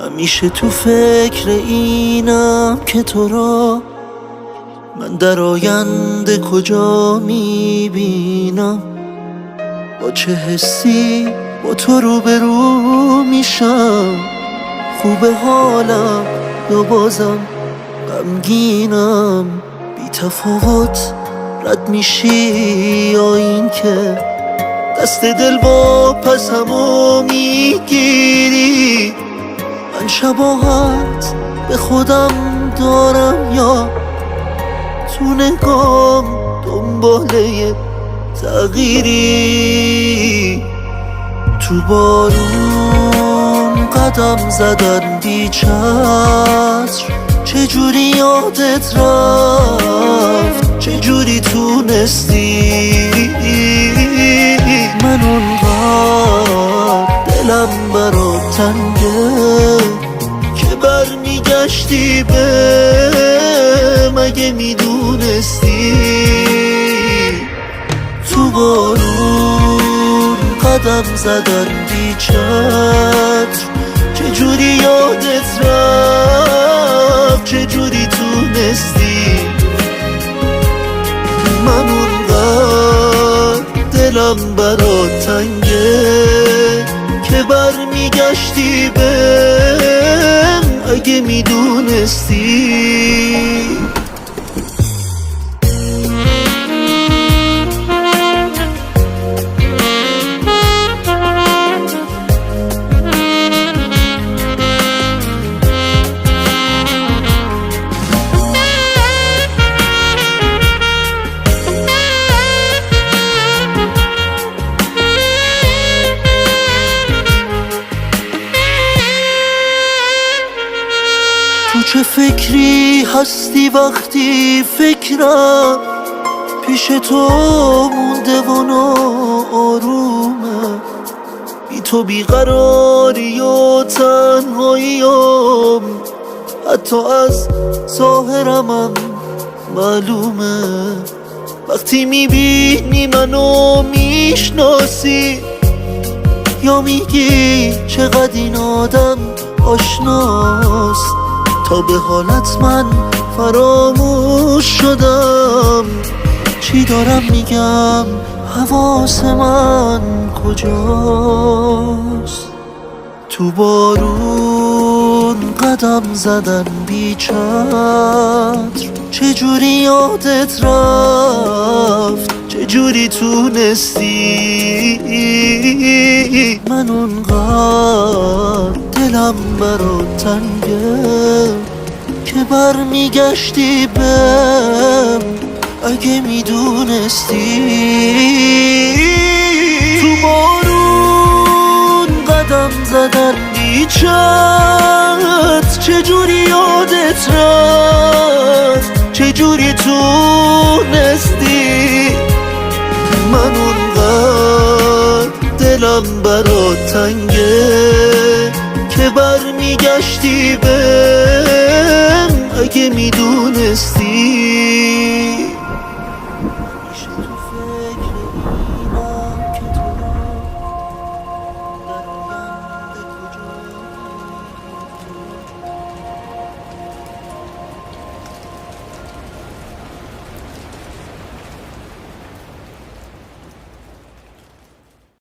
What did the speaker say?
همیشه تو فکر اینم که تو را من در آینده کجا میبینم. با چه حسی با تو روبرو میشم، خوبه حالم یا بازم غمگینم. بی تفاوت رد میشی یا این که دست دل با پسمو میگیری. من شباهت به خودم دارم یا تو نگام دنباله تغییری؟ تو بارون قدم زدن بی چتر، چجوری یادت رفت، چجوری تونستی؟ من اونقدر دلم برات تنگه که برمیگشتی به مگه میدونستی؟ تو بارون قدم زدن بی چتر، چجوری یادت رفت، چجوری تونستی؟ من اونقدر دلم برات تنگه که برمیگشتی بهم اگه میدونستی. تو چه فکری هستی وقتی فکرم پیش تو مونده و آرومه؟ بی تو بیقراری و تنهاییم حتی از ظاهرمم معلومه. وقتی میبینی منو میشناسی یا میگی چقدر این آدم آشناست، تا به حالت من فراموش شدم. چی دارم میگم، حواس من کجاست؟ تو بارون قدم زدن بی چتر، چجوری یادت رفت، چجوری تونستی؟ من اونقدر دلم برات تنگه که برمیگشتی بهم اگه میدونستی. تو بارون قدم زدن بی چتر، چجوری یادت رفت، چجوری تونستی؟ من اونقدر دلم برات تنگه که برمیگشتی بهم اگه میدونستی.